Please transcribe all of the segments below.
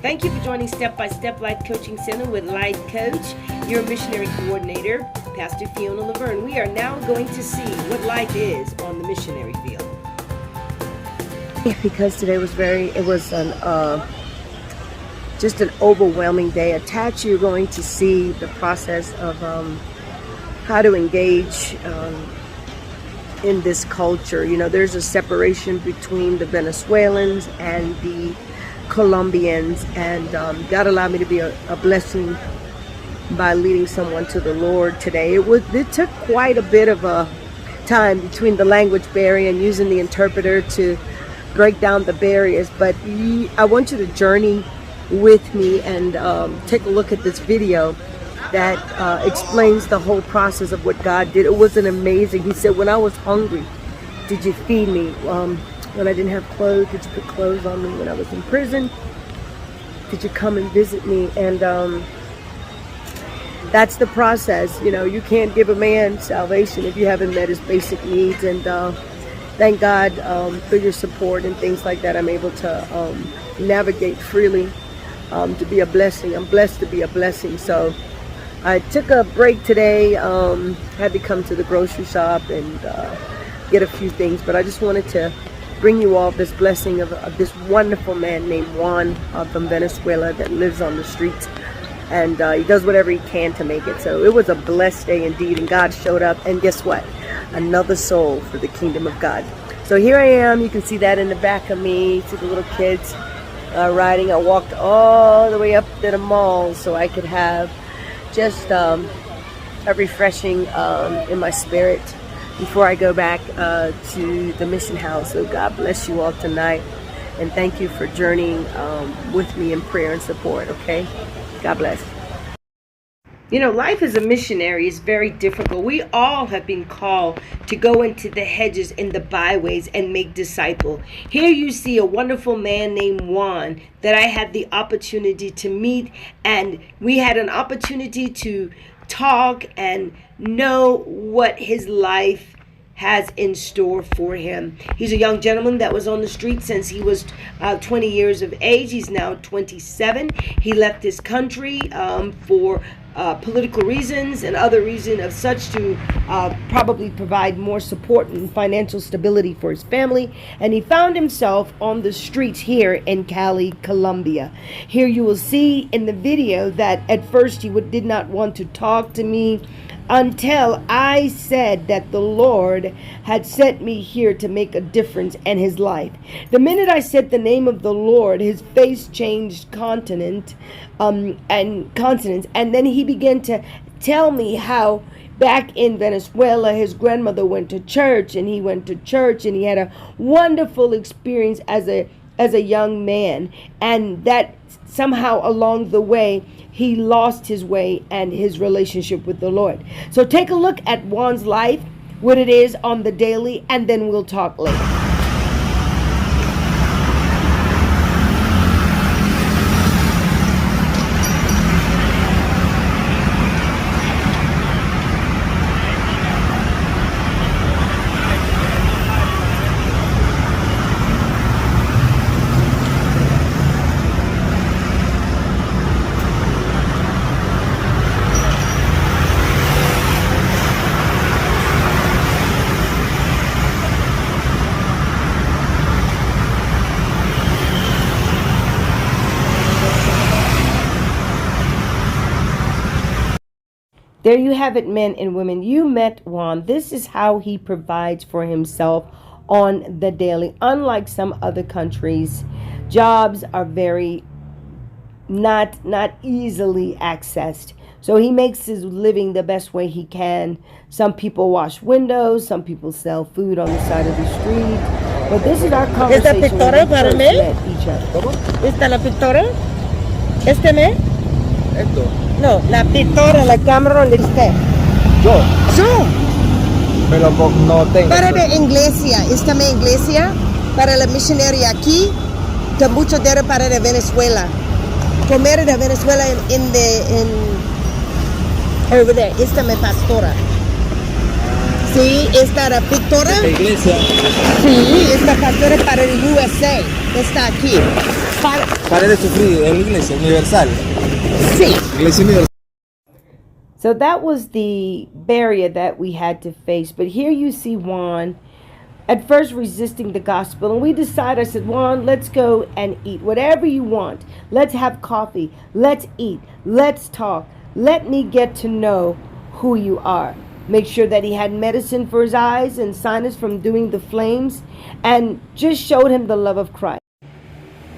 Thank you for joining Step by Step Life Coaching Center with Life Coach, your missionary coordinator, Pastor Fiona Laverne. We are now going to see what life is on the missionary field. Because today was just an overwhelming day. Attached, you're going to see the process of how to engage in this culture. You know, there's a separation between the Venezuelans and the Colombians, and God allowed me to be a blessing by leading someone to the Lord today. It took quite a bit of a time between the language barrier and using the interpreter to break down the barriers, but I want you to journey with me and take a look at this video that explains the whole process of what God did. It was an amazing. He said, when I was hungry, did you feed me? When I didn't have clothes, did you put clothes on me? When I was in prison, did you come and visit me? And that's the process. You know, you can't give a man salvation if you haven't met his basic needs. And thank God for your support and things like that. I'm able to navigate freely to be a blessing. I'm blessed to be a blessing. So I took a break today, had to come to the grocery shop and get a few things, but I just wanted to bring you all this blessing of this wonderful man named Juan from Venezuela that lives on the streets, and he does whatever he can to make it. So it was a blessed day indeed, and God showed up, and guess what? Another soul for the kingdom of God. So here I am. You can see that in the back of me. See the little kids riding. I walked all the way up to the mall so I could have just a refreshing in my spirit before I go back to the mission house. So God bless you all tonight, and thank you for journeying with me in prayer and support. Okay, God bless. You know, life as a missionary is very difficult. We all have been called to go into the hedges and the byways and make disciples. Here you see a wonderful man named Juan that I had the opportunity to meet, and we had an opportunity to talk and know what his life has in store for him. He's a young gentleman that was on the street since he was 20 years of age. He's now 27. He left his country for political reasons and other reasons of such to probably provide more support and financial stability for his family. And he found himself on the streets here in Cali, Colombia. Here you will see in the video that at first he did not want to talk to me until I said that the Lord had sent me here to make a difference in his life. The minute I said the name of the Lord, his face changed continents, and then he began to tell me how back in Venezuela his grandmother went to church, and he went to church, and he had a wonderful experience as a young man, and that somehow along the way he lost his way and his relationship with the Lord. So take a look at Juan's life, what it is on the daily, and then we'll talk later. There you have it, men and women. You met Juan. This is how he provides for himself on the daily. Unlike some other countries, jobs are very not easily accessed. So he makes his living the best way he can. Some people wash windows. Some people sell food on the side of the street. But this is our conversation. ¿Esta pintora para mí? Each other. ¿Esta la pintora? ¿Este me? Esto. No, la pintora, la cámara donde esté. Yo, Yo, pero no tengo. para la iglesia, esta mi iglesia, para la misionería aquí, de mucho dinero para de Venezuela. Comer de Venezuela over there, esta mi pastora. Sí, esta la pintora. La iglesia. Sí, esta pastora para el USA, está aquí. Pare de sufrir en la iglesia universal. Sí. Iglesia universal. So that was the barrier that we had to face. But here you see Juan at first resisting the gospel. And we decided, I said, Juan, let's go and eat. Whatever you want. Let's have coffee. Let's eat. Let's talk. Let me get to know who you are. Make sure that he had medicine for his eyes and sinus from doing the flames. And just showed him the love of Christ.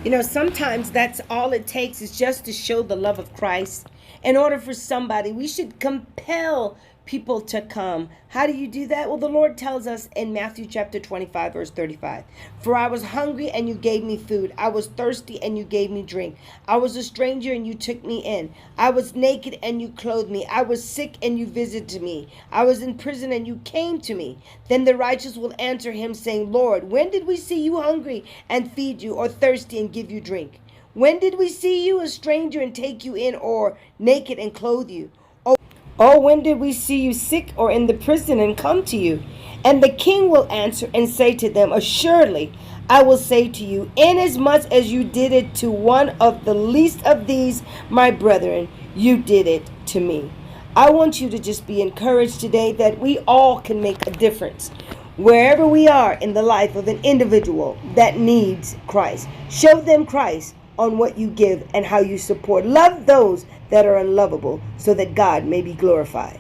You know, sometimes that's all it takes is just to show the love of Christ. In order for somebody, we should compel people to come. How do you do that? Well, the Lord tells us in Matthew chapter 25, verse 35. For I was hungry and you gave me food. I was thirsty and you gave me drink. I was a stranger and you took me in. I was naked and you clothed me. I was sick and you visited me. I was in prison and you came to me. Then the righteous will answer him saying, Lord, when did we see you hungry and feed you, or thirsty and give you drink? When did we see you a stranger and take you in, or naked and clothe you? Oh, when did we see you sick or in the prison and come to you? And the king will answer and say to them, assuredly, I will say to you, inasmuch as you did it to one of the least of these, my brethren, you did it to me. I want you to just be encouraged today that we all can make a difference. Wherever we are in the life of an individual that needs Christ, show them Christ on what you give and how you support. Love those that are unlovable so that God may be glorified.